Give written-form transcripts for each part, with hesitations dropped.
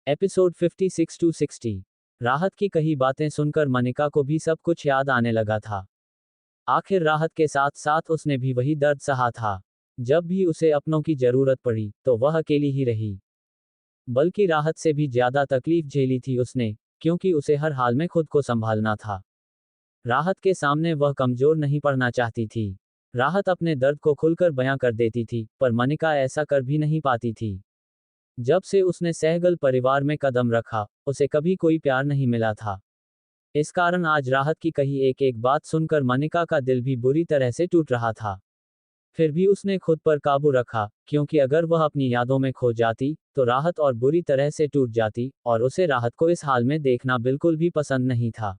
Episode 56 to 60। राहत की कही बातें सुनकर मनिका को भी सब कुछ याद आने लगा था। आखिर राहत के साथ साथ उसने भी वही दर्द सहा था। जब भी उसे अपनों की जरूरत पड़ी तो वह अकेली ही रही। बल्कि राहत से भी ज्यादा तकलीफ झेली थी उसने, क्योंकि उसे हर हाल में खुद को संभालना था। राहत के सामने वह कमजोर नहीं पड़ना चाहती थी। राहत अपने दर्द को खुलकर बयां कर देती थी, पर मनिका ऐसा कर भी नहीं पाती थी। जब से उसने सहगल परिवार में कदम रखा, उसे कभी कोई प्यार नहीं मिला था। इस कारण आज राहत की कही एक एक बात सुनकर मनिका का दिल भी बुरी तरह से टूट रहा था। फिर भी उसने खुद पर काबू रखा, क्योंकि अगर वह अपनी यादों में खो जाती तो राहत और बुरी तरह से टूट जाती, और उसे राहत को इस हाल में देखना बिल्कुल भी पसंद नहीं था।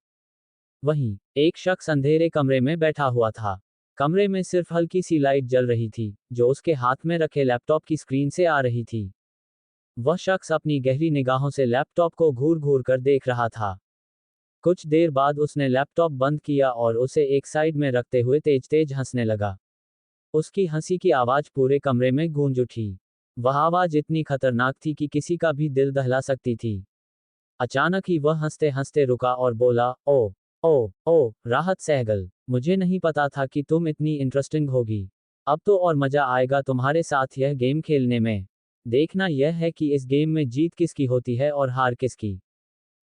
वहीं एक शख्स अंधेरे कमरे में बैठा हुआ था। कमरे में सिर्फ हल्की सी लाइट जल रही थी, जो उसके हाथ में रखे लैपटॉप की स्क्रीन से आ रही थी। वह शख्स अपनी गहरी निगाहों से लैपटॉप को घूर घूर कर देख रहा था। कुछ देर बाद उसने लैपटॉप बंद किया और उसे एक साइड में रखते हुए तेज तेज हंसने लगा। उसकी हंसी की आवाज पूरे कमरे में गूंज उठी। वह आवाज इतनी खतरनाक थी कि किसी का भी दिल दहला सकती थी। अचानक ही वह हंसते हंसते रुका और बोला, ओ ओ राहत सहगल, मुझे नहीं पता था कि तुम इतनी इंटरेस्टिंग होगी। अब तो और मजा आएगा तुम्हारे साथ यह गेम खेलने में। देखना यह है कि इस गेम में जीत किसकी होती है और हार किसकी।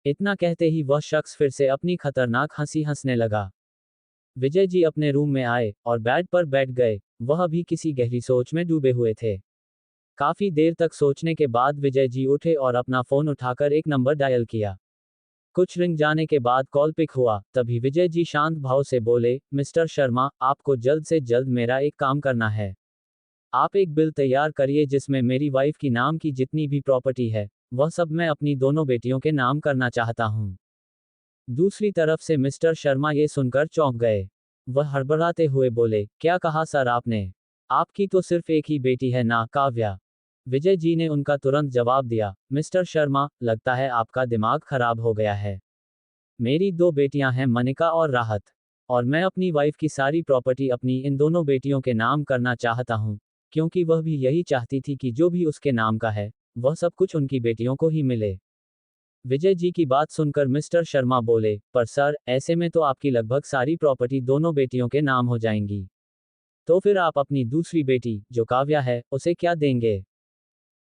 इतना कहते ही वह शख्स फिर से अपनी खतरनाक हंसी हंसने लगा। विजय जी अपने रूम में आए और बेड पर बैठ गए। वह भी किसी गहरी सोच में डूबे हुए थे। काफी देर तक सोचने के बाद विजय जी उठे और अपना फोन उठाकर एक नंबर डायल किया। कुछ रिंग जाने के बाद कॉल पिक हुआ, तभी विजय जी शांत भाव से बोले, मिस्टर शर्मा, आपको जल्द से जल्द मेरा एक काम करना है। आप एक बिल तैयार करिए जिसमें मेरी वाइफ की नाम की जितनी भी प्रॉपर्टी है, वह सब मैं अपनी दोनों बेटियों के नाम करना चाहता हूँ। दूसरी तरफ से मिस्टर शर्मा ये सुनकर चौंक गए। वह हड़बड़ाते हुए बोले, क्या कहा सर आपने? आपकी तो सिर्फ एक ही बेटी है ना, काव्या। विजय जी ने उनका तुरंत जवाब दिया, मिस्टर शर्मा, लगता है आपका दिमाग खराब हो गया है। मेरी दो बेटियां हैं, मनिका और राहत। और मैं अपनी वाइफ की सारी प्रॉपर्टी अपनी इन दोनों बेटियों के नाम करना चाहता हूँ, क्योंकि वह भी यही चाहती थी कि जो भी उसके नाम का है, वह सब कुछ उनकी बेटियों को ही मिले। विजय जी की बात सुनकर मिस्टर शर्मा बोले, पर सर, ऐसे में तो आपकी लगभग सारी प्रॉपर्टी दोनों बेटियों के नाम हो जाएंगी। तो फिर आप अपनी दूसरी बेटी, जो काव्या है, उसे क्या देंगे?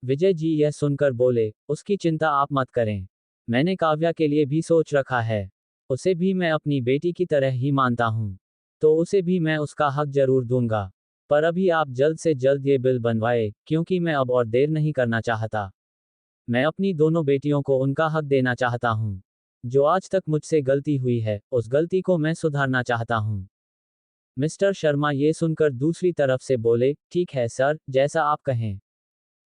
विजय जी यह सुनकर बोले, उसकी चिंता आप मत करें। मैंने काव्या के लिए भी सोच रखा है। उसे भी मैं अपनी बेटी की तरह ही मानता हूँ। तो उसे भी मैं उसका हक जरूर दूंगा। पर अभी आप जल्द से जल्द ये बिल बनवाए, क्योंकि मैं अब और देर नहीं करना चाहता। मैं अपनी दोनों बेटियों को उनका हक देना चाहता हूँ। जो आज तक मुझसे गलती हुई है, उस गलती को मैं सुधारना चाहता हूँ। मिस्टर शर्मा ये सुनकर दूसरी तरफ से बोले, ठीक है सर, जैसा आप कहें।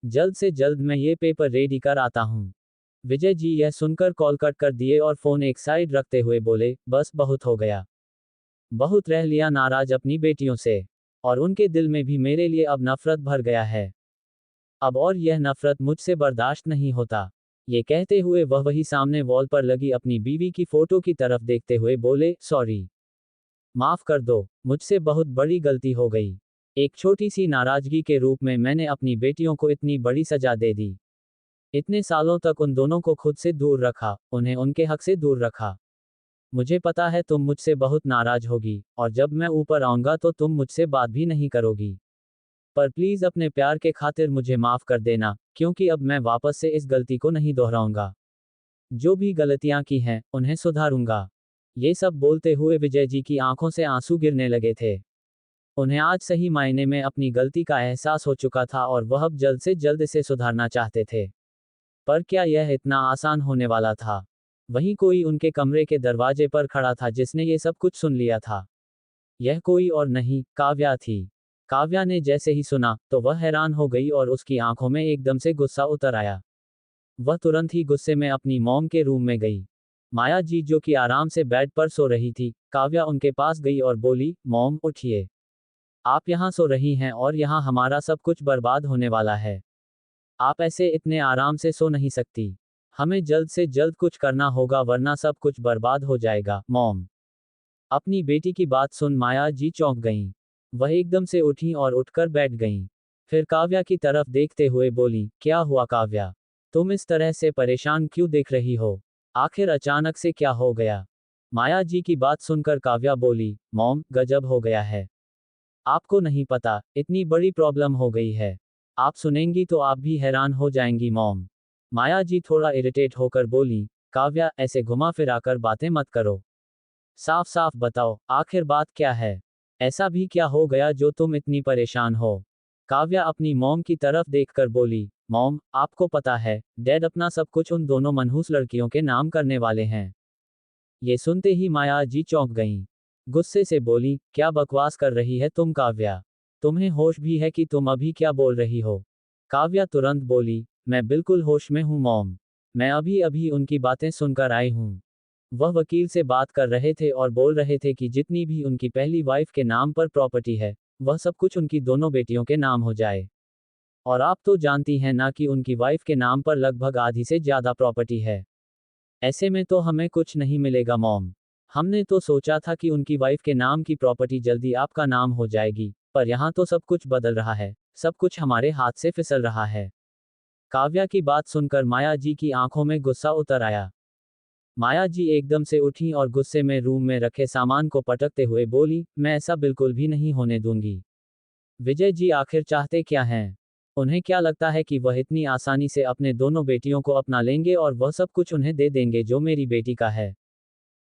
जल्द से जल्द मैं ये पेपर रेडी कर आता हूँ। विजय जी यह सुनकर कॉल कट कर दिए और फोन एक साइड रखते हुए बोले, बस बहुत हो गया। बहुत रह लिया नाराज अपनी बेटियों से। और उनके दिल में भी मेरे लिए अब नफरत भर गया है। अब और यह नफरत मुझसे बर्दाश्त नहीं होता। ये कहते हुए वह वही सामने वॉल पर लगी अपनी बीवी की फोटो की तरफ देखते हुए बोले, सॉरी। माफ कर दो, मुझसे बहुत बड़ी गलती हो गई। एक छोटी सी नाराजगी के रूप में मैंने अपनी बेटियों को इतनी बड़ी सजा दे दी। इतने सालों तक उन दोनों को खुद से दूर रखा, उन्हें उनके हक से दूर रखा। मुझे पता है तुम मुझसे बहुत नाराज होगी, और जब मैं ऊपर आऊंगा तो तुम मुझसे बात भी नहीं करोगी। पर प्लीज अपने प्यार के खातिर मुझे माफ कर देना, क्योंकि अब मैं वापस से इस गलती को नहीं दोहराऊंगा। जो भी गलतियां की हैं, उन्हें सुधारूंगा। ये सब बोलते हुए विजय जी की आंखों से आंसू गिरने लगे थे। उन्हें आज सही मायने में अपनी गलती का एहसास हो चुका था और वह अब जल्द से जल्द इसे सुधारना चाहते थे। पर क्या यह इतना आसान होने वाला था? वहीं कोई उनके कमरे के दरवाजे पर खड़ा था जिसने ये सब कुछ सुन लिया था। यह कोई और नहीं, काव्या थी। काव्या ने जैसे ही सुना, तो वह हैरान हो गई और उसकी आंखों में एकदम से गुस्सा उतर आया। वह तुरंत ही गुस्से में अपनी मॉम के रूम में गई। माया जी जो कि आराम से बेड पर सो रही थी, काव्या उनके पास गई और बोली, मॉम उठिए। आप यहाँ सो रही हैं और यहाँ हमारा सब कुछ बर्बाद होने वाला है। आप ऐसे इतने आराम से सो नहीं सकती। हमें जल्द से जल्द कुछ करना होगा वरना सब कुछ बर्बाद हो जाएगा, मॉम। अपनी बेटी की बात सुन माया जी चौंक गईं। वह एकदम से उठी और उठकर बैठ गईं। फिर काव्या की तरफ देखते हुए बोली, क्या हुआ काव्या? तुम इस तरह से परेशान क्यों दिख रही हो? आखिर अचानक से क्या हो गया? माया जी की बात सुनकर काव्या बोली, मॉम, गजब हो गया है। आपको नहीं पता, इतनी बड़ी प्रॉब्लम हो गई है। आप सुनेंगी तो आप भी हैरान हो जाएंगी मॉम। माया जी थोड़ा इरिटेट होकर बोली, काव्या, ऐसे घुमा फिराकर बातें मत करो। साफ साफ बताओ, आखिर बात क्या है? ऐसा भी क्या हो गया जो तुम इतनी परेशान हो? काव्या अपनी मॉम की तरफ देखकर बोली, मॉम, आपको पता है, डैड अपना सब कुछ उन दोनों मनहूस लड़कियों के नाम करने वाले हैं। ये सुनते ही माया जी चौंक गईं। गुस्से से बोली, क्या बकवास कर रही है तुम काव्या? तुम्हें होश भी है कि तुम अभी क्या बोल रही हो? काव्या तुरंत बोली, मैं बिल्कुल होश में हूँ मॉम। मैं अभी अभी उनकी बातें सुनकर आई हूँ। वह वकील से बात कर रहे थे और बोल रहे थे कि जितनी भी उनकी पहली वाइफ के नाम पर प्रॉपर्टी है, वह सब कुछ उनकी दोनों बेटियों के नाम हो जाए। और आप तो जानती हैं ना कि उनकी वाइफ के नाम पर लगभग आधी से ज्यादा प्रॉपर्टी है। ऐसे में तो हमें कुछ नहीं मिलेगा मॉम। हमने तो सोचा था कि उनकी वाइफ के नाम की प्रॉपर्टी जल्दी आपका नाम हो जाएगी, पर यहाँ तो सब कुछ बदल रहा है, सब कुछ हमारे हाथ से फिसल रहा है। काव्या की बात सुनकर माया जी की आंखों में गुस्सा उतर आया। माया जी एकदम से उठी और गुस्से में रूम में रखे सामान को पटकते हुए बोली, मैं ऐसा बिल्कुल भी नहीं होने दूंगी। विजय जी आखिर चाहते क्या हैं? उन्हें क्या लगता है कि वह इतनी आसानी से अपने दोनों बेटियों को अपना लेंगे और वह सब कुछ उन्हें दे देंगे जो मेरी बेटी का है?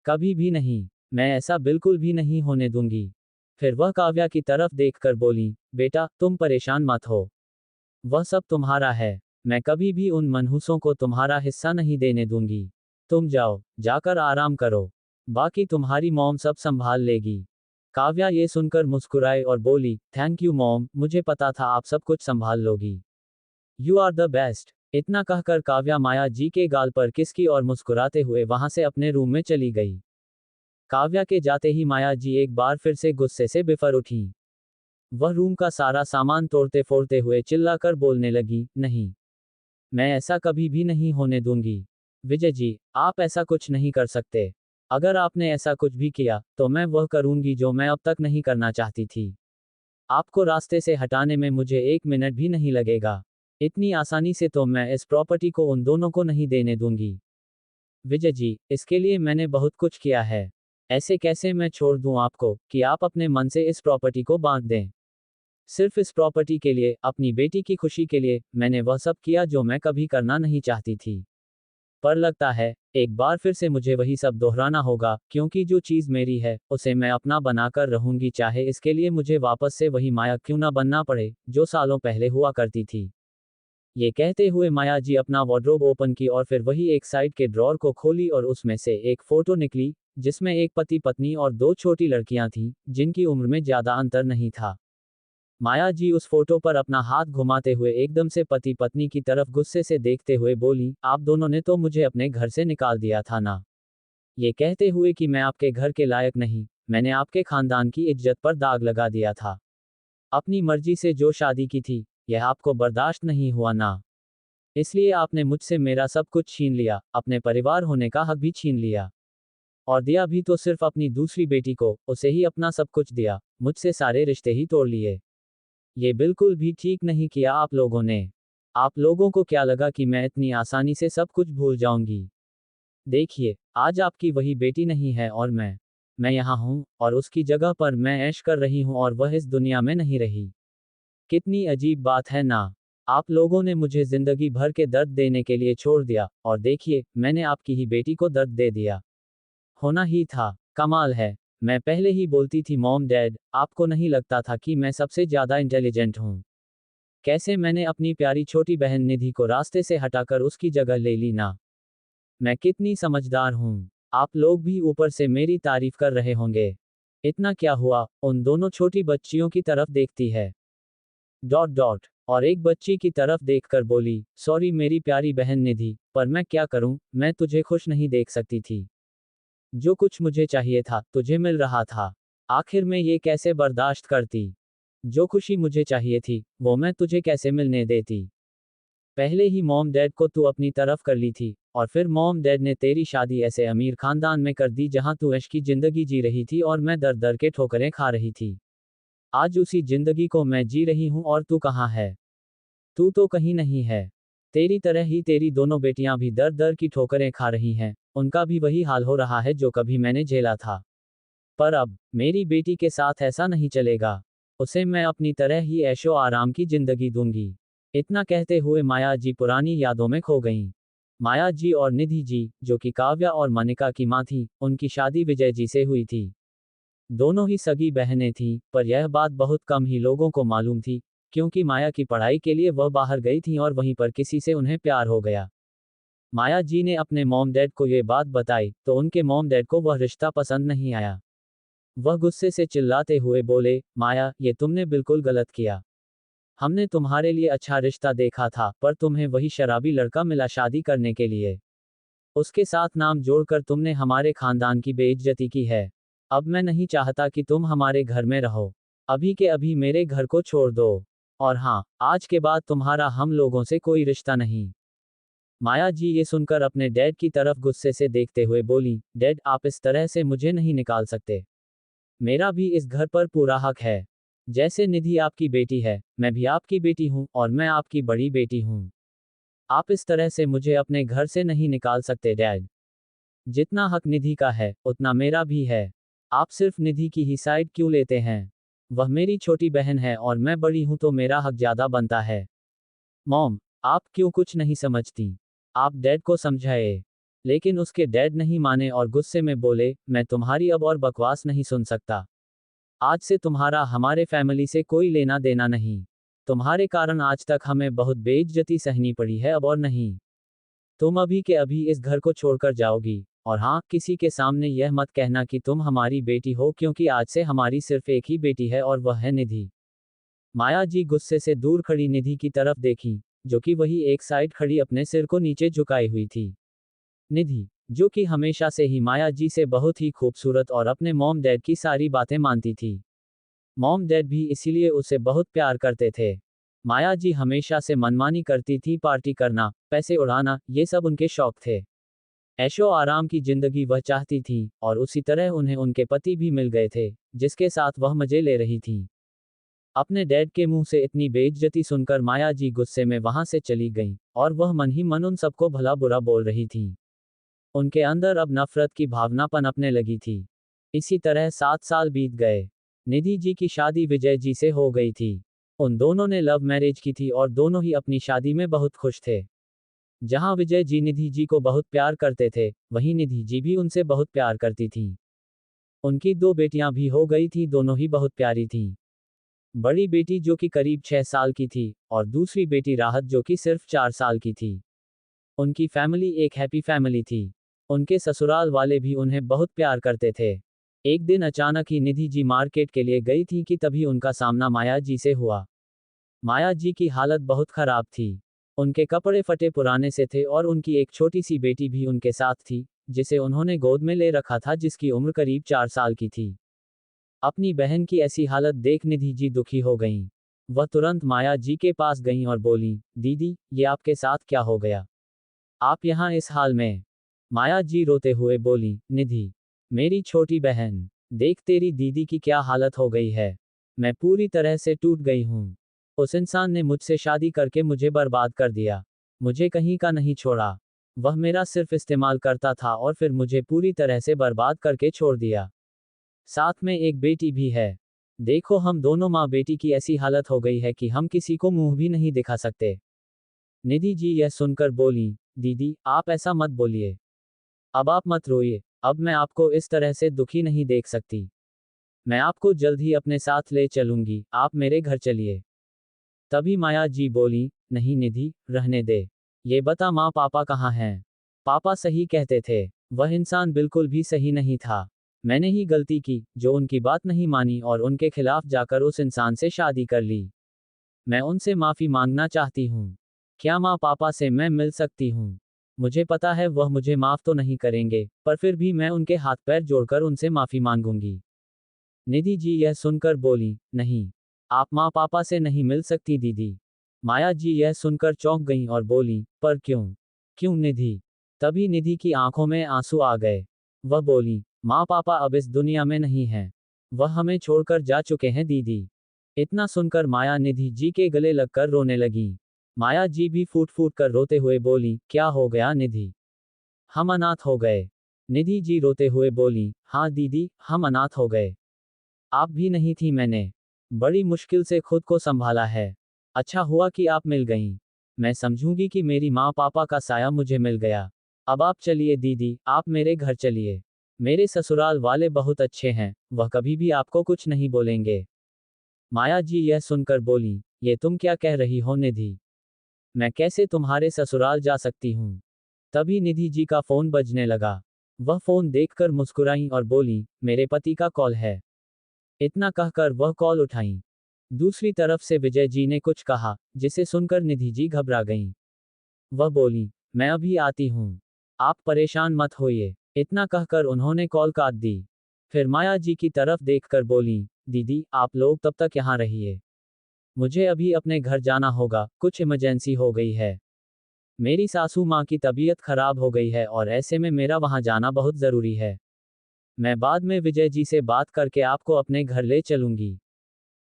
कभी भी नहीं। मैं ऐसा बिल्कुल भी नहीं होने दूंगी। फिर वह काव्या की तरफ देखकर बोली, बेटा, तुम परेशान मत हो। वह सब तुम्हारा है। मैं कभी भी उन मनहूसों को तुम्हारा हिस्सा नहीं देने दूंगी। तुम जाओ, जाकर आराम करो। बाकी तुम्हारी मॉम सब संभाल लेगी। काव्या ये सुनकर मुस्कुराई और बोली, थैंक यू मॉम, मुझे पता था आप सब कुछ संभाल लोगी। You are the best. इतना कहकर काव्या माया जी के गाल पर किस की और मुस्कुराते हुए वहां से अपने रूम में चली गई। काव्या के जाते ही माया जी एक बार फिर से गुस्से से बिफर उठी। वह रूम का सारा सामान तोड़ते फोड़ते हुए चिल्लाकर बोलने लगी, नहीं, मैं ऐसा कभी भी नहीं होने दूंगी। विजय जी, आप ऐसा कुछ नहीं कर सकते। अगर आपने ऐसा कुछ भी किया, तो मैं वह करूंगी जो मैं अब तक नहीं करना चाहती थी। आपको रास्ते से हटाने में मुझे 1 मिनट भी नहीं लगेगा। इतनी आसानी से तो मैं इस प्रॉपर्टी को उन दोनों को नहीं देने दूंगी। विजय जी, इसके लिए मैंने बहुत कुछ किया है। ऐसे कैसे मैं छोड़ दूं आपको, कि आप अपने मन से इस प्रॉपर्टी को बांट दें? सिर्फ इस प्रॉपर्टी के लिए, अपनी बेटी की खुशी के लिए, मैंने वह सब किया जो मैं कभी करना नहीं चाहती थी। पर लगता है, एक बार फिर से मुझे वही सब दोहराना होगा, क्योंकि जो चीज़ मेरी है, उसे मैं अपना बनाकर रहूंगी, चाहे इसके लिए मुझे वापस से वही माया क्यों ना बनना पड़े, जो सालों पहले हुआ करती थी। ये कहते हुए माया जी अपना वार्डरोब ओपन की और फिर वही एक साइड के ड्रॉर को खोली और उसमें से एक फोटो निकली, जिसमें एक पति पत्नी और दो छोटी लड़कियां थीं, जिनकी उम्र में ज्यादा अंतर नहीं था। माया जी उस फोटो पर अपना हाथ घुमाते हुए एकदम से पति पत्नी की तरफ गुस्से से देखते हुए बोली, आप दोनों ने तो मुझे अपने घर से निकाल दिया था ना। ये कहते हुए कि मैं आपके घर के लायक नहीं, मैंने आपके खानदान की इज्जत पर दाग लगा दिया था। अपनी मर्जी से जो शादी की थी, यह आपको बर्दाश्त नहीं हुआ ना। इसलिए आपने मुझसे मेरा सब कुछ छीन लिया, अपने परिवार होने का हक भी छीन लिया। और दिया भी तो सिर्फ अपनी दूसरी बेटी को, उसे ही अपना सब कुछ दिया, मुझसे सारे रिश्ते ही तोड़ लिए। ये बिल्कुल भी ठीक नहीं किया आप लोगों ने। आप लोगों को क्या लगा कि मैं इतनी आसानी से सब कुछ भूल जाऊंगी? देखिए, आज आपकी वही बेटी नहीं है और मैं यहाँ हूँ, और उसकी जगह पर मैं ऐश कर रही हूँ और वह इस दुनिया में नहीं रही। कितनी अजीब बात है ना। आप लोगों ने मुझे जिंदगी भर के दर्द देने के लिए छोड़ दिया, और देखिए, मैंने आपकी ही बेटी को दर्द दे दिया। होना ही था। कमाल है। मैं पहले ही बोलती थी मॉम डैड, आपको नहीं लगता था कि मैं सबसे ज्यादा इंटेलिजेंट हूँ? कैसे मैंने अपनी प्यारी छोटी बहन निधि को रास्ते से हटाकर उसकी जगह ले ली ना। मैं कितनी समझदार हूँ। आप लोग भी ऊपर से मेरी तारीफ कर रहे होंगे। इतना क्या हुआ, उन दोनों छोटी बच्चियों की तरफ देखती है। डॉट डॉट और एक बच्ची की तरफ देखकर बोली, सॉरी मेरी प्यारी बहन निधि, पर मैं क्या करूं, मैं तुझे खुश नहीं देख सकती थी। जो कुछ मुझे चाहिए था, तुझे मिल रहा था। आखिर मैं ये कैसे बर्दाश्त करती? जो खुशी मुझे चाहिए थी, वो मैं तुझे कैसे मिलने देती? पहले ही मॉम डैड को तू अपनी तरफ कर ली थी, और फिर मॉम डैड ने तेरी शादी ऐसे अमीर खानदान में कर दी जहां तू ऐश की जिंदगी जी रही थी और मैं दर दर के ठोकरें खा रही थी। आज उसी जिंदगी को मैं जी रही हूं और तू कहाँ है? तू तो कहीं नहीं है। तेरी तरह ही तेरी दोनों बेटियां भी दर दर की ठोकरें खा रही हैं, उनका भी वही हाल हो रहा है जो कभी मैंने झेला था। पर अब मेरी बेटी के साथ ऐसा नहीं चलेगा। उसे मैं अपनी तरह ही ऐशो आराम की जिंदगी दूंगी। इतना कहते हुए माया जी पुरानी यादों में खो गईं। माया जी और निधि जी, जो कि काव्या और मनिका की मां थी, उनकी शादी विजय जी से हुई थी। दोनों ही सगी बहनें थीं, पर यह बात बहुत कम ही लोगों को मालूम थी, क्योंकि माया की पढ़ाई के लिए वह बाहर गई थीं और वहीं पर किसी से उन्हें प्यार हो गया। माया जी ने अपने मॉम डैड को ये बात बताई, तो उनके मॉम डैड को वह रिश्ता पसंद नहीं आया। वह गुस्से से चिल्लाते हुए बोले, माया, ये तुमने बिल्कुल गलत किया। हमने तुम्हारे लिए अच्छा रिश्ता देखा था, पर तुम्हें वही शराबी लड़का मिला शादी करने के लिए। उसके साथ नाम जोड़कर तुमने हमारे खानदान की बेइज्जती की है। अब मैं नहीं चाहता कि तुम हमारे घर में रहो। अभी के अभी मेरे घर को छोड़ दो। और हाँ, आज के बाद तुम्हारा हम लोगों से कोई रिश्ता नहीं। माया जी ये सुनकर अपने डैड की तरफ गुस्से से देखते हुए बोली, डैड, आप इस तरह से मुझे नहीं निकाल सकते। मेरा भी इस घर पर पूरा हक है। जैसे निधि आपकी बेटी है, मैं भी आपकी बेटी हूँ और मैं आपकी बड़ी बेटी हूँ। आप इस तरह से मुझे अपने घर से नहीं निकाल सकते डैड। जितना हक निधि का है, उतना मेरा भी है। आप सिर्फ निधि की ही साइड क्यों लेते हैं? वह मेरी छोटी बहन है और मैं बड़ी हूं तो मेरा हक ज्यादा बनता है। मॉम, आप क्यों कुछ नहीं समझती? आप डैड को समझाए। लेकिन उसके डैड नहीं माने और गुस्से में बोले, मैं तुम्हारी अब और बकवास नहीं सुन सकता। आज से तुम्हारा हमारे फैमिली से कोई लेना देना नहीं। तुम्हारे कारण आज तक हमें बहुत बेइज्जती सहनी पड़ी है अब और नहीं। तुम अभी के अभी इस घर को छोड़कर जाओगी। और हाँ, किसी के सामने यह मत कहना कि तुम हमारी बेटी हो, क्योंकि आज से हमारी सिर्फ एक ही बेटी है और वह है निधि। माया जी गुस्से से दूर खड़ी निधि की तरफ देखी, जो कि वही एक साइड खड़ी अपने सिर को नीचे झुकाई हुई थी। निधि, जो कि हमेशा से ही माया जी से बहुत ही खूबसूरत और अपने मॉम डैड की सारी बातें मानती थी। मॉम डैड भी इसीलिए उसे बहुत प्यार करते थे। माया जी हमेशा से मनमानी करती थी, पार्टी करना, पैसे उड़ाना, ये सब उनके शौक थे। ऐशो आराम की जिंदगी वह चाहती थी, और उसी तरह उन्हें उनके पति भी मिल गए थे, जिसके साथ वह मजे ले रही थी। अपने डैड के मुंह से इतनी बेइज्जती सुनकर माया जी गुस्से में वहां से चली गईं, और वह मन ही मन उन सबको भला बुरा बोल रही थी। उनके अंदर अब नफरत की भावना पनपने लगी थी। इसी तरह 7 साल बीत गए। निधि जी की शादी विजय जी से हो गई थी। उन दोनों ने लव मैरिज की थी और दोनों ही अपनी शादी में बहुत खुश थे। जहां विजय जी निधि जी को बहुत प्यार करते थे, वहीं निधि जी भी उनसे बहुत प्यार करती थी। उनकी 2 बेटियां भी हो गई थी, दोनों ही बहुत प्यारी थीं। बड़ी बेटी जो कि करीब 6 साल की थी, और दूसरी बेटी राहत जो कि सिर्फ 4 साल की थी। उनकी फैमिली एक हैप्पी फैमिली थी। उनके ससुराल वाले भी उन्हें बहुत प्यार करते थे। एक दिन अचानक ही निधि जी मार्केट के लिए गई थी कि तभी उनका सामना माया जी से हुआ। माया जी की हालत बहुत खराब थी। उनके कपड़े फटे पुराने से थे और उनकी एक छोटी सी बेटी भी उनके साथ थी, जिसे उन्होंने गोद में ले रखा था, जिसकी उम्र करीब 4 साल की थी। अपनी बहन की ऐसी हालत देख निधि जी दुखी हो गईं। वह तुरंत माया जी के पास गईं और बोलीं, दीदी, ये आपके साथ क्या हो गया? आप यहाँ इस हाल में? माया जी रोते हुए बोली, निधि, मेरी छोटी बहन, देख तेरी दीदी की क्या हालत हो गई है। मैं पूरी तरह से टूट गई हूँ। उस इंसान ने मुझसे शादी करके मुझे बर्बाद कर दिया। मुझे कहीं का नहीं छोड़ा। वह मेरा सिर्फ इस्तेमाल करता था और फिर मुझे पूरी तरह से बर्बाद करके छोड़ दिया। साथ में एक बेटी भी है। देखो, हम दोनों माँ बेटी की ऐसी हालत हो गई है कि हम किसी को मुंह भी नहीं दिखा सकते। निधि जी यह सुनकर बोली, दीदी, आप ऐसा मत बोलिए। अब आप मत रोइए। अब मैं आपको इस तरह से दुखी नहीं देख सकती। मैं आपको जल्द ही अपने साथ ले चलूंगी, आप मेरे घर चलिए। तभी माया जी बोली, नहीं निधि, रहने दे। ये बता, माँ पापा कहाँ हैं? पापा सही कहते थे। वह इंसान बिल्कुल भी सही नहीं था। मैंने ही गलती की, जो उनकी बात नहीं मानी और उनके खिलाफ जाकर उस इंसान से शादी कर ली। मैं उनसे माफी मांगना चाहती हूँ। क्या माँ पापा से मैं मिल सकती हूँ? मुझे पता है वह मुझे माफ तो नहीं करेंगे, पर फिर भी मैं उनके हाथ पैर जोड़कर उनसे माफी मांगूंगी। निधि जी यह सुनकर बोली, नहीं, आप माँ पापा से नहीं मिल सकती दीदी। माया जी यह सुनकर चौंक गईं और बोली, पर क्यों? क्यों निधि? तभी निधि की आंखों में आंसू आ गए। वह बोली, माँ पापा अब इस दुनिया में नहीं हैं। वह हमें छोड़कर जा चुके हैं दीदी। इतना सुनकर माया निधि जी के गले लगकर रोने लगी। माया जी भी फूट फूट कर रोते हुए बोली, क्या हो गया निधि? हम अनाथ हो गए। निधि जी रोते हुए बोली, हाँ दीदी, हम अनाथ हो गए। आप भी नहीं थी, मैंने बड़ी मुश्किल से खुद को संभाला है। अच्छा हुआ कि आप मिल गईं। मैं समझूंगी कि मेरी माँ पापा का साया मुझे मिल गया। अब आप चलिए दीदी, आप मेरे घर चलिए। मेरे ससुराल वाले बहुत अच्छे हैं, वह कभी भी आपको कुछ नहीं बोलेंगे। माया जी यह सुनकर बोली, ये तुम क्या कह रही हो निधि? मैं कैसे तुम्हारे ससुराल जा सकती हूँ? तभी निधि जी का फोन बजने लगा। वह फोन देखकर मुस्कुराई और बोली, मेरे पति का कॉल है। इतना कहकर वह कॉल उठाई। दूसरी तरफ से विजय जी ने कुछ कहा, जिसे सुनकर निधि जी घबरा गईं। वह बोली, मैं अभी आती हूँ। आप परेशान मत होइए। इतना कहकर उन्होंने कॉल काट दी। फिर माया जी की तरफ देखकर बोली, दीदी, आप लोग तब तक यहाँ रहिए। मुझे अभी अपने घर जाना होगा, कुछ इमरजेंसी हो गई है। मेरी सासू माँ की तबीयत खराब हो गई है और ऐसे में मेरा वहाँ जाना बहुत ज़रूरी है। मैं बाद में विजय जी से बात करके आपको अपने घर ले चलूंगी।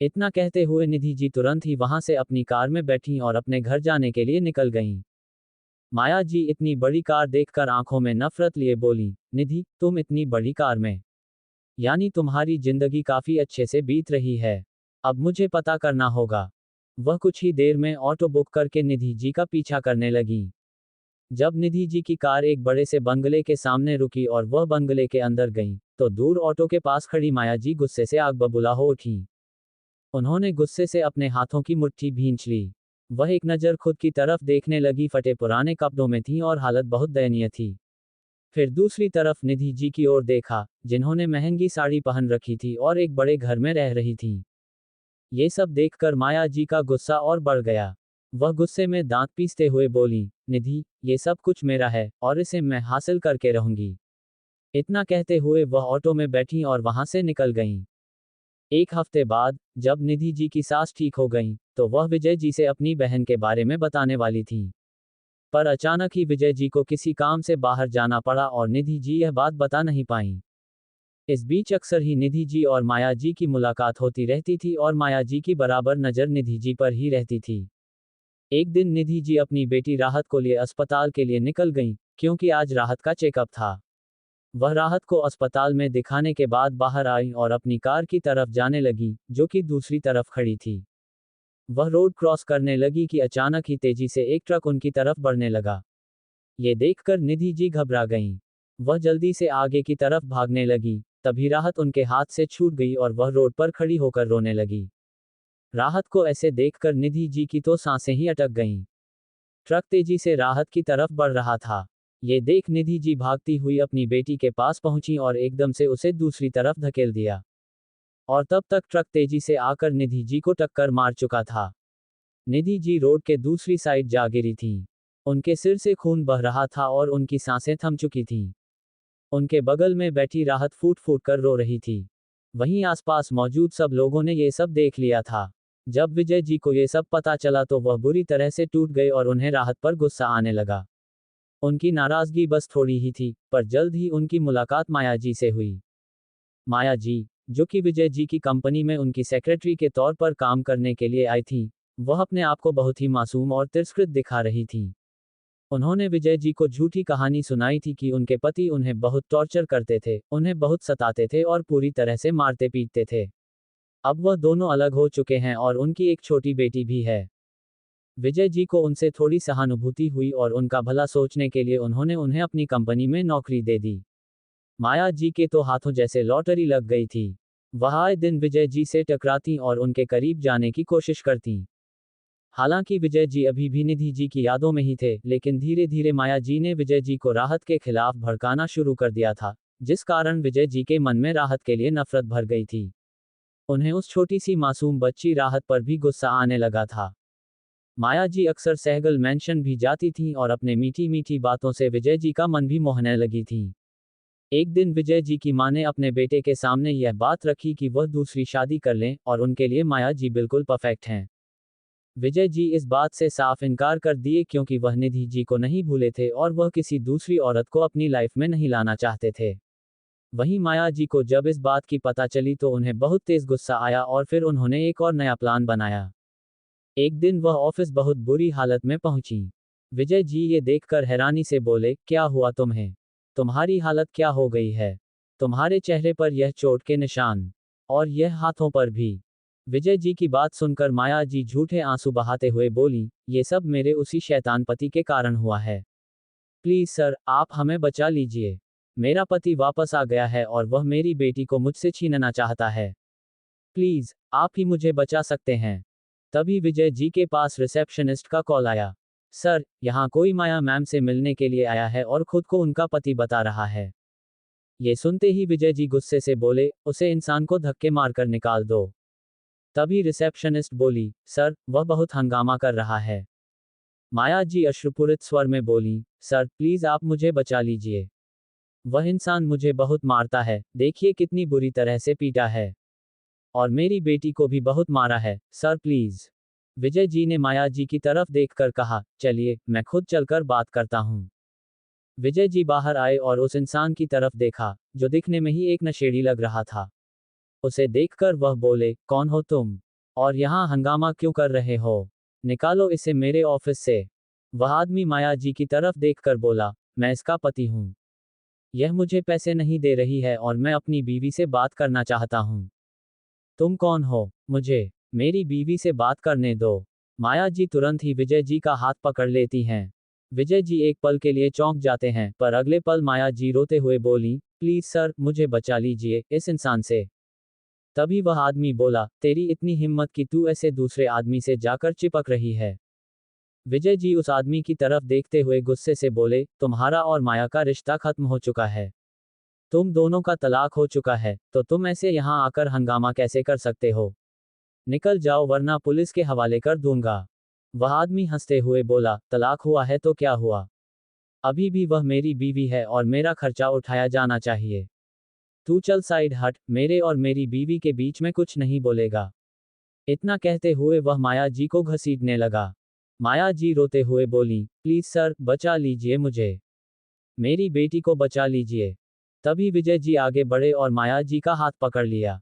इतना कहते हुए निधि जी तुरंत ही वहां से अपनी कार में बैठी और अपने घर जाने के लिए निकल गईं। माया जी इतनी बड़ी कार देखकर आंखों में नफरत लिए बोली, निधि, तुम इतनी बड़ी कार में? यानी तुम्हारी जिंदगी काफी अच्छे से बीत रही है। अब मुझे पता करना होगा। वह कुछ ही देर में ऑटो बुक करके निधि जी का पीछा करने लगी। जब निधि जी की कार एक बड़े से बंगले के सामने रुकी और वह बंगले के अंदर गई, तो दूर ऑटो के पास खड़ी माया जी गुस्से से आग बबूला हो उठी। उन्होंने गुस्से से अपने हाथों की मुट्ठी भींच ली। वह एक नज़र खुद की तरफ देखने लगी, फटे पुराने कपड़ों में थी और हालत बहुत दयनीय थी। फिर दूसरी तरफ निधि जी की ओर देखा, जिन्होंने महंगी साड़ी पहन रखी थी और एक बड़े घर में रह रही थी। ये सब देखकर माया जी का गुस्सा और बढ़ गया। वह गुस्से में दांत पीसते हुए बोली, निधि, ये सब कुछ मेरा है और इसे मैं हासिल करके रहूंगी। इतना कहते हुए वह ऑटो में बैठी और वहां से निकल गईं। एक हफ्ते बाद, जब निधि जी की सास ठीक हो गई, तो वह विजय जी से अपनी बहन के बारे में बताने वाली थी। पर अचानक ही विजय जी को किसी काम से बाहर जाना पड़ा और निधि जी यह बात बता नहीं पाईं। इस बीच अक्सर ही निधि जी और माया जी की मुलाकात होती रहती थी और माया जी की बराबर नज़र निधि जी पर ही रहती थी। एक दिन निधि जी अपनी बेटी राहत को लिए अस्पताल के लिए निकल गईं, क्योंकि आज राहत का चेकअप था। वह राहत को अस्पताल में दिखाने के बाद बाहर आई और अपनी कार की तरफ जाने लगी, जो कि दूसरी तरफ खड़ी थी। वह रोड क्रॉस करने लगी कि अचानक ही तेजी से एक ट्रक उनकी तरफ बढ़ने लगा। ये देखकर निधि जी घबरा गईं। वह जल्दी से आगे की तरफ भागने लगी, तभी राहत उनके हाथ से छूट गई और वह रोड पर खड़ी होकर रोने लगी। राहत को ऐसे देखकर निधि जी की तो सांसें ही अटक गईं। ट्रक तेजी से राहत की तरफ बढ़ रहा था। ये देख निधि जी भागती हुई अपनी बेटी के पास पहुंची और एकदम से उसे दूसरी तरफ धकेल दिया। और तब तक ट्रक तेजी से आकर निधि जी को टक्कर मार चुका था। निधि जी रोड के दूसरी साइड जा गिरी थीं। उनके सिर से खून बह रहा था और उनकी सांसें थम चुकी थीं। उनके बगल में बैठी राहत फूट फूट कर रो रही थी। वहीं आसपास मौजूद सब लोगों ने ये सब देख लिया था। जब विजय जी को ये सब पता चला तो वह बुरी तरह से टूट गए और उन्हें राहत पर गुस्सा आने लगा। उनकी नाराजगी बस थोड़ी ही थी, पर जल्द ही उनकी मुलाकात माया जी से हुई। माया जी, जो कि विजय जी की कंपनी में उनकी सेक्रेटरी के तौर पर काम करने के लिए आई थी, वह अपने आप को बहुत ही मासूम और तिरस्कृत दिखा रही थी। उन्होंने विजय जी को झूठी कहानी सुनाई थी कि उनके पति उन्हें बहुत टॉर्चर करते थे, उन्हें बहुत सताते थे और पूरी तरह से मारते पीटते थे। अब वह दोनों अलग हो चुके हैं और उनकी एक छोटी बेटी भी है। विजय जी को उनसे थोड़ी सहानुभूति हुई और उनका भला सोचने के लिए उन्होंने उन्हें अपनी कंपनी में नौकरी दे दी। माया जी के तो हाथों जैसे लॉटरी लग गई थी। वह आए दिन विजय जी से टकराती और उनके करीब जाने की कोशिश करती। हालांकि विजय जी अभी भी निधि जी की यादों में ही थे, लेकिन धीरे धीरे माया जी ने विजय जी को राहत के खिलाफ भड़काना शुरू कर दिया था, जिस कारण विजय जी के मन में राहत के लिए नफरत भर गई थी। उन्हें उस छोटी सी मासूम बच्ची राहत पर भी गुस्सा आने लगा था। माया जी अक्सर सहगल मेंशन भी जाती थीं और अपने मीठी मीठी बातों से विजय जी का मन भी मोहने लगी थीं। एक दिन विजय जी की मां ने अपने बेटे के सामने यह बात रखी कि वह दूसरी शादी कर लें और उनके लिए माया जी बिल्कुल परफेक्ट हैं। विजय जी इस बात से साफ इनकार कर दिए, क्योंकि वह निधि जी को नहीं भूले थे और वह किसी दूसरी औरत को अपनी लाइफ में नहीं लाना चाहते थे। वहीं माया जी को जब इस बात की पता चली तो उन्हें बहुत तेज गुस्सा आया और फिर उन्होंने एक और नया प्लान बनाया। एक दिन वह ऑफिस बहुत बुरी हालत में पहुंची। विजय जी ये देखकर हैरानी से बोले, क्या हुआ तुम्हें? तुम्हारी हालत क्या हो गई है? तुम्हारे चेहरे पर यह चोट के निशान, और यह हाथों पर भी। विजय जी की बात सुनकर माया जी झूठे आंसू बहाते हुए बोली, ये सब मेरे उसी शैतान पति के कारण हुआ है। प्लीज सर, आप हमें बचा लीजिए। मेरा पति वापस आ गया है और वह मेरी बेटी को मुझसे छीनना चाहता है। प्लीज, आप ही मुझे बचा सकते हैं। तभी विजय जी के पास रिसेप्शनिस्ट का कॉल आया। सर, यहाँ कोई माया मैम से मिलने के लिए आया है और खुद को उनका पति बता रहा है। ये सुनते ही विजय जी गुस्से से बोले, उसे इंसान को धक्के मारकर निकाल दो। तभी रिसेप्शनिस्ट बोली, सर, वह बहुत हंगामा कर रहा है। माया जी अश्रुपूरित स्वर में बोली, सर प्लीज आप मुझे बचा लीजिए। वह इंसान मुझे बहुत मारता है, देखिए कितनी बुरी तरह से पीटा है। और मेरी बेटी को भी बहुत मारा है, सर प्लीज। विजय जी ने माया जी की तरफ देखकर कहा, चलिए, मैं खुद चलकर बात करता हूँ। विजय जी बाहर आए और उस इंसान की तरफ देखा, जो दिखने में ही एक नशेड़ी लग रहा था। उसे देखकर वह बोले, कौन हो तुम? और यहाँ हंगामा क्यों कर रहे हो? निकालो इसे मेरे ऑफिस से। वह आदमी माया जी की तरफ देखकर बोला, मैं इसका पति हूँ। यह मुझे पैसे नहीं दे रही है और मैं अपनी बीवी से बात करना चाहता हूँ। तुम कौन हो? मुझे मेरी बीवी से बात करने दो। माया जी तुरंत ही विजय जी का हाथ पकड़ लेती हैं। विजय जी एक पल के लिए चौंक जाते हैं, पर अगले पल माया जी रोते हुए बोली, प्लीज सर, मुझे बचा लीजिए इस इंसान से। तभी वह आदमी बोला, तेरी इतनी हिम्मत कि तू ऐसे दूसरे आदमी से जाकर चिपक रही है। विजय जी उस आदमी की तरफ देखते हुए गुस्से से बोले, तुम्हारा और माया का रिश्ता खत्म हो चुका है। तुम दोनों का तलाक हो चुका है, तो तुम ऐसे यहाँ आकर हंगामा कैसे कर सकते हो? निकल जाओ वरना पुलिस के हवाले कर दूंगा। वह आदमी हंसते हुए बोला, तलाक हुआ है तो क्या हुआ? अभी भी वह मेरी बीवी है और मेरा खर्चा उठाया जाना चाहिए। तू चल साइड हट, मेरे और मेरी बीवी के बीच में कुछ नहीं बोलेगा। इतना कहते हुए वह माया जी को घसीटने लगा। माया जी रोते हुए बोली, प्लीज सर, बचा लीजिए मुझे। मेरी बेटी को बचा लीजिए। तभी विजय जी आगे बढ़े और माया जी का हाथ पकड़ लिया।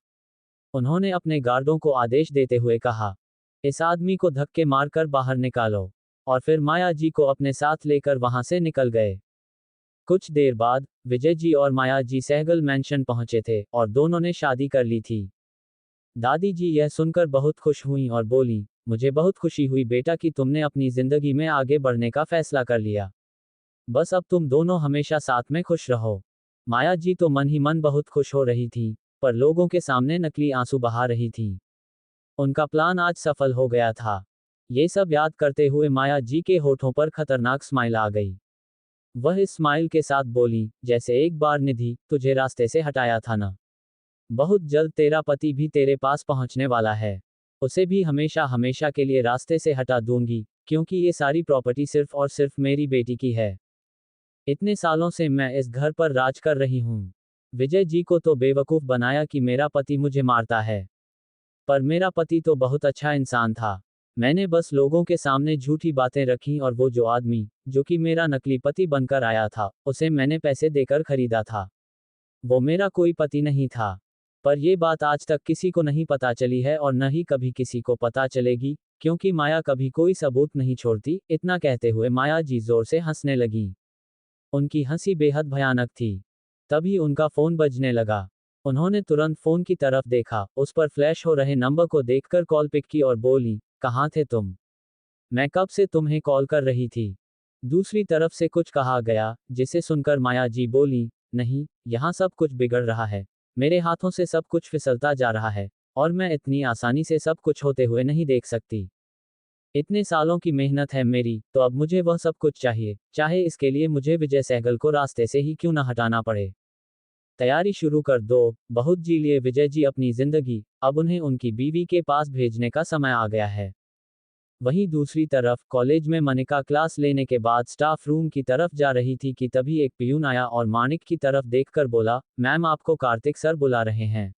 उन्होंने अपने गार्डों को आदेश देते हुए कहा, इस आदमी को धक्के मारकर बाहर निकालो। और फिर माया जी को अपने साथ लेकर वहां से निकल गए। कुछ देर बाद विजय जी और माया जी सहगल मैंशन पहुंचे थे और दोनों ने शादी कर ली थी। दादी जी यह सुनकर बहुत खुश हुई और बोली, मुझे बहुत खुशी हुई बेटा कि तुमने अपनी जिंदगी में आगे बढ़ने का फैसला कर लिया। बस अब तुम दोनों हमेशा साथ में खुश रहो। माया जी तो मन ही मन बहुत खुश हो रही थी, पर लोगों के सामने नकली आंसू बहा रही थी। उनका प्लान आज सफल हो गया था। ये सब याद करते हुए माया जी के होठों पर खतरनाक स्माइल आ गई। वह इस स्माइल के साथ बोली, जैसे एक बार निधि तुझे रास्ते से हटाया था ना, बहुत जल्द तेरा पति भी तेरे पास पहुंचने वाला है। उसे भी हमेशा हमेशा के लिए रास्ते से हटा दूंगी, क्योंकि ये सारी प्रॉपर्टी सिर्फ और सिर्फ मेरी बेटी की है। इतने सालों से मैं इस घर पर राज कर रही हूँ। विजय जी को तो बेवकूफ बनाया कि मेरा पति मुझे मारता है, पर मेरा पति तो बहुत अच्छा इंसान था। मैंने बस लोगों के सामने झूठी बातें रखी और वो जो आदमी, जो कि मेरा नकली पति बनकर आया था, उसे मैंने पैसे देकर खरीदा था। वो मेरा कोई पति नहीं था। पर ये बात आज तक किसी को नहीं पता चली है और न ही कभी किसी को पता चलेगी, क्योंकि माया कभी कोई सबूत नहीं छोड़ती। इतना कहते हुए माया जी जोर से हंसने लगी। उनकी हंसी बेहद भयानक थी। तभी उनका फोन बजने लगा। उन्होंने तुरंत फोन की तरफ देखा, उस पर फ्लैश हो रहे नंबर को देखकर कॉल पिक की और बोली, कहाँ थे तुम? मैं कब से तुम्हें कॉल कर रही थी। दूसरी तरफ से कुछ कहा गया, जिसे सुनकर माया जी बोली, नहीं, यहाँ सब कुछ बिगड़ रहा है। मेरे हाथों से सब कुछ फिसलता जा रहा है, और मैं इतनी आसानी से सब कुछ होते हुए नहीं देख सकती। इतने सालों की मेहनत है मेरी, तो अब मुझे वह सब कुछ चाहिए, चाहे इसके लिए मुझे विजय सहगल को रास्ते से ही क्यों न हटाना पड़े। तैयारी शुरू कर दो, बहुत जी लिए विजय जी अपनी जिंदगी, अब उन्हें उनकी बीवी के पास भेजने का समय आ गया है। वहीं दूसरी तरफ कॉलेज में मनिका क्लास लेने के बाद स्टाफ रूम की तरफ जा रही थी कि तभी एक पियून आया और मानिक की तरफ देखकर बोला, मैम आपको कार्तिक सर बुला रहे हैं।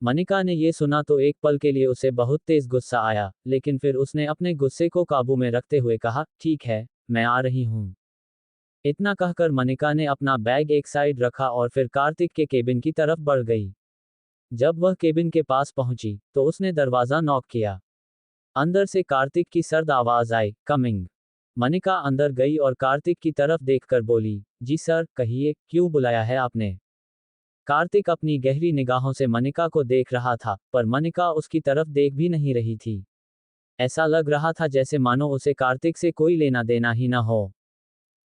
मनिका ने ये सुना तो एक पल के लिए उसे बहुत तेज गुस्सा आया, लेकिन फिर उसने अपने गुस्से को काबू में रखते हुए कहा, ठीक है, मैं आ रही हूँ। इतना कहकर मनिका ने अपना बैग एक साइड रखा और फिर कार्तिक के केबिन की तरफ बढ़ गई। जब वह केबिन के पास पहुंची, तो उसने दरवाजा नॉक किया। अंदर से कार्तिक की सर्द आवाज आई, कमिंग। मनिका अंदर गई और कार्तिक की तरफ देखकर बोली, जी सर, कहिए, क्यों बुलाया है आपने? कार्तिक अपनी गहरी निगाहों से मनिका को देख रहा था, पर मनिका उसकी तरफ देख भी नहीं रही थी। ऐसा लग रहा था जैसे मानो उसे कार्तिक से कोई लेना देना ही न हो।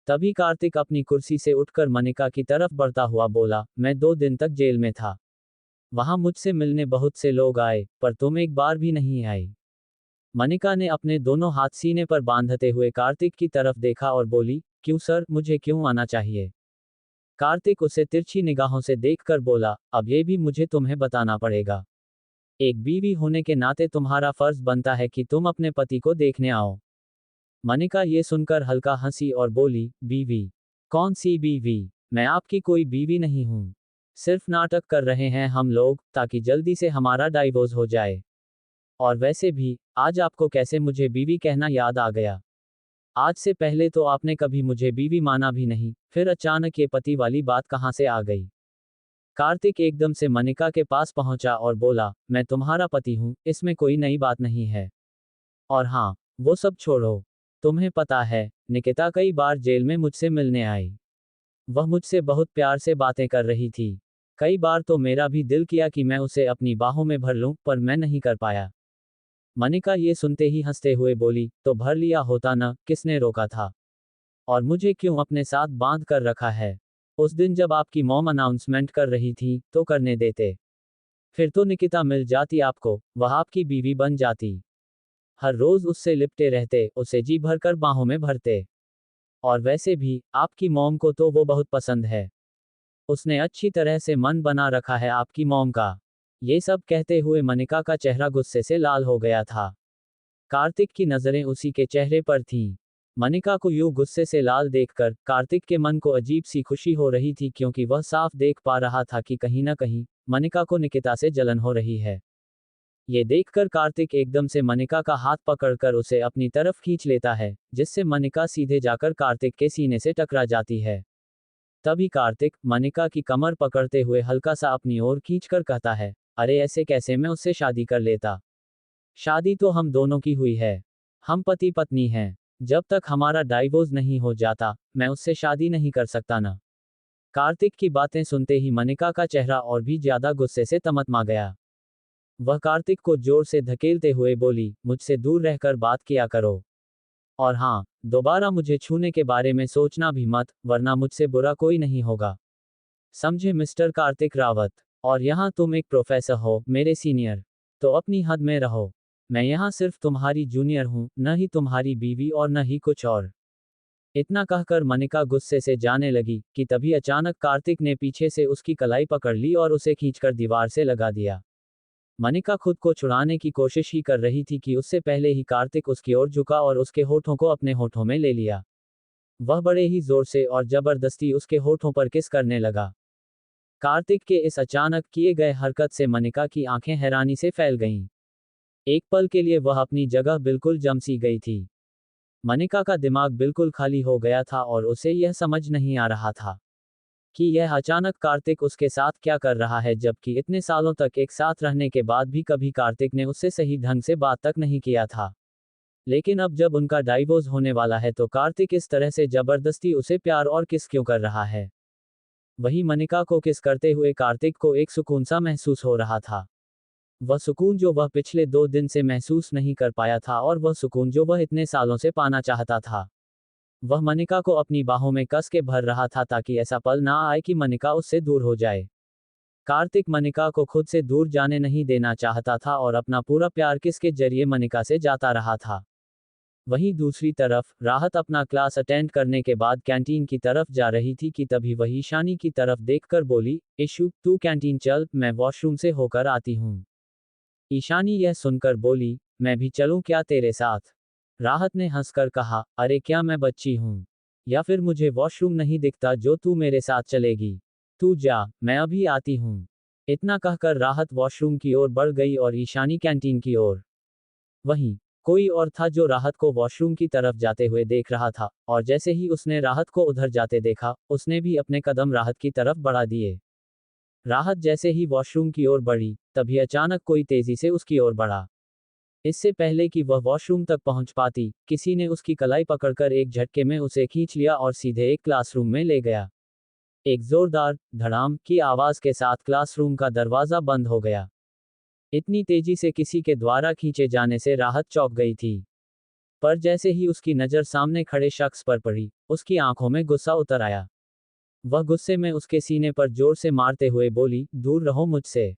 तभी कार्तिक अपनी कुर्सी से उठकर मनिका की तरफ बढ़ता हुआ बोला, मैं 2 दिन तक जेल में था। वहां मुझसे मिलने बहुत से लोग आए, पर तुम एक बार भी नहीं आई। मनिका ने अपने दोनों हाथ सीने पर बांधते हुए कार्तिक की तरफ देखा और बोली, क्यों सर, मुझे क्यों आना चाहिए? कार्तिक उसे तिरछी निगाहों से देखकर बोला, अब ये भी मुझे तुम्हें बताना पड़ेगा। एक बीवी होने के नाते तुम्हारा फर्ज बनता है कि तुम अपने पति को देखने आओ। मनिका ये सुनकर हल्का हंसी और बोली, बीवी? कौन सी बीवी? मैं आपकी कोई बीवी नहीं हूं। सिर्फ नाटक कर रहे हैं हम लोग, ताकि जल्दी से हमारा डाइवोर्स हो जाए। और वैसे भी, आज आपको कैसे मुझे बीवी कहना याद आ गया? आज से पहले तो आपने कभी मुझे बीवी माना भी नहीं, फिर अचानक ये पति वाली बात कहाँ से आ गई? कार्तिक एकदम से मनिका के पास पहुंचा और बोला, मैं तुम्हारा पति हूं, इसमें कोई नई बात नहीं है। और हाँ, वो सब छोड़ो। तुम्हें पता है, निकिता कई बार जेल में मुझसे मिलने आई। वह मुझसे बहुत प्यार से बातें कर रही थी। कई बार तो मेरा भी दिल किया कि मैं उसे अपनी बाहों में भर लूं, पर मैं नहीं कर पाया। मनिका ये सुनते ही हंसते हुए बोली, तो भर लिया होता न, किसने रोका था? और मुझे क्यों अपने साथ बांध कर रखा है? उस दिन जब आपकी मॉम अनाउंसमेंट कर रही थी, तो करने देते। फिर तो निकिता मिल जाती आपको, वह आपकी बीवी बन जाती। हर रोज उससे लिपटे रहते, उसे जी भर कर बाहों में भरते। और वैसे भी, आपकी मॉम को तो वो बहुत पसंद है। उसने अच्छी तरह से मन बना रखा है आपकी मॉम का। ये सब कहते हुए मनिका का चेहरा गुस्से से लाल हो गया था। कार्तिक की नजरें उसी के चेहरे पर थीं। मनिका को यूं गुस्से से लाल देखकर कार्तिक के मन को अजीब सी खुशी हो रही थी, क्योंकि वह साफ देख पा रहा था कि कहीं न कहीं मनिका को निकिता से जलन हो रही है। ये देखकर कार्तिक एकदम से मनिका का हाथ पकड़कर उसे अपनी तरफ खींच लेता है, जिससे मनिका सीधे जाकर कार्तिक के सीने से टकरा जाती है। तभी कार्तिक मनिका की कमर पकड़ते हुए हल्का सा अपनी ओर खींचकर कहता है, अरे ऐसे कैसे, मैं उससे शादी कर लेता। शादी तो हम दोनों की हुई है। हम पति पत्नी हैं। जब तक हमारा डाइवोर्स नहीं हो जाता, मैं उससे शादी नहीं कर सकता ना। कार्तिक की बातें सुनते ही मनिका का चेहरा और भी ज्यादा गुस्से से तमतमा गया। वह कार्तिक को जोर से धकेलते हुए बोली, मुझसे दूर रहकर बात किया करो। और हाँ, दोबारा मुझे छूने के बारे में सोचना भी मत, वरना मुझसे बुरा कोई नहीं होगा। समझे मिस्टर कार्तिक रावत? और यहाँ तुम एक प्रोफेसर हो, मेरे सीनियर। तो अपनी हद में रहो। मैं यहाँ सिर्फ तुम्हारी जूनियर हूँ, न ही तुम्हारी बीवी और न ही कुछ और। इतना कहकर मनिका गुस्से से जाने लगी कि तभी अचानक कार्तिक ने पीछे से उसकी कलाई पकड़ ली और उसे खींचकर दीवार से लगा दिया। मनिका खुद को छुड़ाने की कोशिश ही कर रही थी कि उससे पहले ही कार्तिक उसकी ओर झुका और उसके होठों को अपने होठों में ले लिया। वह बड़े ही जोर से और जबरदस्ती उसके होठों पर किस करने लगा। कार्तिक के इस अचानक किए गए हरकत से मनिका की आंखें हैरानी से फैल गईं। एक पल के लिए वह अपनी जगह बिल्कुल जम सी गई थी। मनिका का दिमाग बिल्कुल खाली हो गया था और उसे यह समझ नहीं आ रहा था कि यह अचानक कार्तिक उसके साथ क्या कर रहा है, जबकि इतने सालों तक एक साथ रहने के बाद भी कभी कार्तिक ने उससे सही ढंग से बात तक नहीं किया था। लेकिन अब जब उनका डाइवोर्स होने वाला है तो कार्तिक इस तरह से जबरदस्ती उसे प्यार और किस क्यों कर रहा है? वही मनिका को किस करते हुए कार्तिक को एक सुकून सा महसूस हो रहा था। वह सुकून जो वह पिछले 2 दिन से महसूस नहीं कर पाया था, और वह सुकून जो वह इतने सालों से पाना चाहता था। वह मनिका को अपनी बाहों में कस के भर रहा था ताकि ऐसा पल ना आए कि मनिका उससे दूर हो जाए। कार्तिक मनिका को खुद से दूर जाने नहीं देना चाहता था और अपना पूरा प्यार किसके जरिए मनिका से जाता रहा था। वहीं दूसरी तरफ राहत अपना क्लास अटेंड करने के बाद कैंटीन की तरफ जा रही थी कि तभी वह ईशानी की तरफ देखकर बोली, इशू, तू कैंटीन चल, मैं वॉशरूम से होकर आती हूँ। ईशानी यह सुनकर बोली, मैं भी चलूं क्या तेरे साथ? राहत ने हंसकर कहा, अरे क्या मैं बच्ची हूं? या फिर मुझे वॉशरूम नहीं दिखता जो तू मेरे साथ चलेगी? तू जा, मैं अभी आती हूं। इतना कहकर राहत वॉशरूम की ओर बढ़ गई और ईशानी कैंटीन की ओर। वहीं कोई और था जो राहत को वॉशरूम की तरफ जाते हुए देख रहा था, और जैसे ही उसने राहत को उधर जाते देखा, उसने भी अपने कदम राहत की तरफ बढ़ा दिए। राहत जैसे ही वॉशरूम की ओर बढ़ी, तभी अचानक कोई तेजी से उसकी ओर बढ़ा। इससे पहले कि वह वॉशरूम तक पहुंच पाती, किसी ने उसकी कलाई पकड़कर एक झटके में उसे खींच लिया और सीधे एक क्लासरूम में ले गया। एक जोरदार धड़ाम की आवाज के साथ क्लासरूम का दरवाजा बंद हो गया। इतनी तेजी से किसी के द्वारा खींचे जाने से राहत चौंक गई थी। पर जैसे ही उसकी नज़र सामने खड़े शख्स पर पड़ी, उसकी आंखों में गुस्सा उतर आया। वह गुस्से में उसके सीने पर जोर से मारते हुए बोली, दूर रहो मुझसे।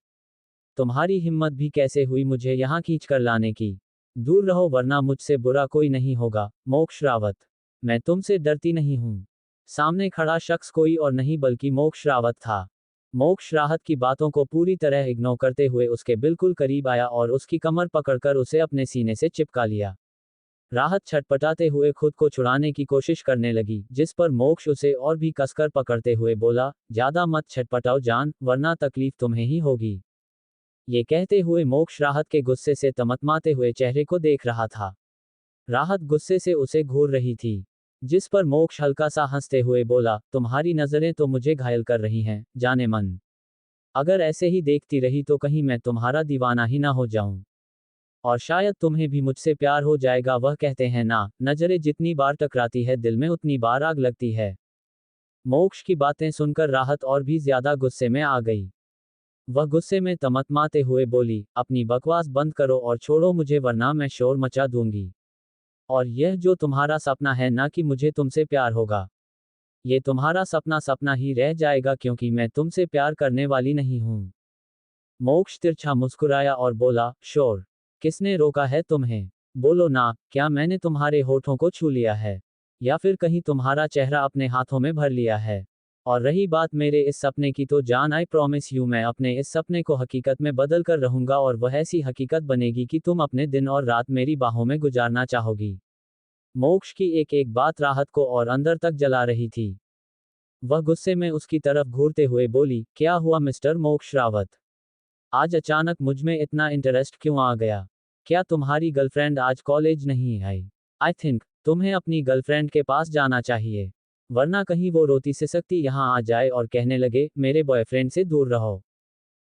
तुम्हारी हिम्मत भी कैसे हुई मुझे यहाँ खींच कर लाने की? दूर रहो वरना मुझसे बुरा कोई नहीं होगा। मोक्ष रावत, मैं तुमसे डरती नहीं हूँ। सामने खड़ा शख्स कोई और नहीं बल्कि मोक्ष रावत था। मोक्ष राहत की बातों को पूरी तरह इग्नोर करते हुए उसके बिल्कुल करीब आया और उसकी कमर पकड़कर उसे अपने सीने से चिपका लिया। राहत छटपटाते हुए खुद को छुड़ाने की कोशिश करने लगी, जिस पर मोक्ष उसे और भी कसकर पकड़ते हुए बोला, ज्यादा मत छटपटाओ जान, वरना तकलीफ तुम्हें ही होगी। ये कहते हुए मोक्ष राहत के गुस्से से तमतमाते हुए चेहरे को देख रहा था। राहत गुस्से से उसे घूर रही थी, जिस पर मोक्ष हल्का सा हंसते हुए बोला, तुम्हारी नजरें तो मुझे घायल कर रही हैं, जाने मन। अगर ऐसे ही देखती रही तो कहीं मैं तुम्हारा दीवाना ही ना हो जाऊं। और शायद तुम्हें भी मुझसे प्यार हो जाएगा। वह कहते हैं ना, नजरें जितनी बार टकराती है दिल में उतनी बार आग लगती है। मोक्ष की बातें सुनकर राहत और भी ज्यादा गुस्से में आ गई। वह गुस्से में तमतमाते हुए बोली, अपनी बकवास बंद करो और छोड़ो मुझे वरना मैं शोर मचा दूंगी। और यह जो तुम्हारा सपना है ना कि मुझे तुमसे प्यार होगा, ये तुम्हारा सपना सपना ही रह जाएगा क्योंकि मैं तुमसे प्यार करने वाली नहीं हूं। मोक्ष तिरछा मुस्कुराया और बोला, शोर? किसने रोका है तुम्हें? बोलो ना, क्या मैंने तुम्हारे होठों को छू लिया है? या फिर कहीं तुम्हारा चेहरा अपने हाथों में भर लिया है? और रही बात मेरे इस सपने की तो जान, आई प्रॉमिस यू, मैं अपने इस सपने को हकीकत में बदल कर रहूंगा और वह ऐसी हकीकत बनेगी कि तुम अपने दिन और रात मेरी बाहों में गुजारना चाहोगी। मोक्ष की एक एक बात राहत को और अंदर तक जला रही थी। वह गुस्से में उसकी तरफ घूरते हुए बोली, क्या हुआ मिस्टर मोक्ष रावत? आज अचानक मुझमें इतना इंटरेस्ट क्यों आ गया? क्या तुम्हारी गर्लफ्रेंड आज कॉलेज नहीं आई? आई थिंक तुम्हें अपनी गर्लफ्रेंड के पास जाना चाहिए, वरना कहीं वो रोती सिसकती यहाँ आ जाए और कहने लगे, मेरे बॉयफ्रेंड से दूर रहो,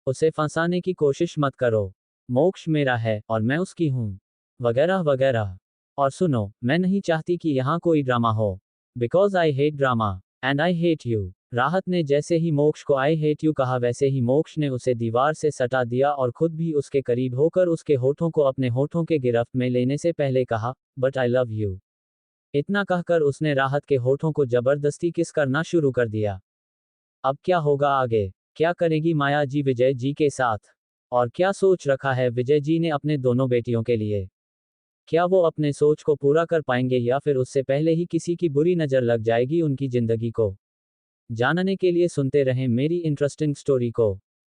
उसे फंसाने की कोशिश मत करो, मोक्ष मेरा है और मैं उसकी हूँ, वगैरह वगैरह। और सुनो, मैं नहीं चाहती कि यहाँ कोई ड्रामा हो, because I hate drama and I hate you. राहत ने जैसे ही मोक्ष को आई हेट यू कहा वैसे ही मोक्ष ने उसे दीवार से सटा दिया और खुद भी उसके करीब होकर उसके होठों को अपने होठों के गिरफ्त में लेने से पहले कहा, बट आई लव यू। इतना कहकर उसने राहत के होठों को जबरदस्ती किस करना शुरू कर दिया। अब क्या होगा आगे? क्या करेगी माया जी विजय जी के साथ? और क्या सोच रखा है विजय जी ने अपने दोनों बेटियों के लिए? क्या वो अपने सोच को पूरा कर पाएंगे या फिर उससे पहले ही किसी की बुरी नज़र लग जाएगी उनकी जिंदगी को? जानने के लिए सुनते रहें मेरी इंटरेस्टिंग स्टोरी को।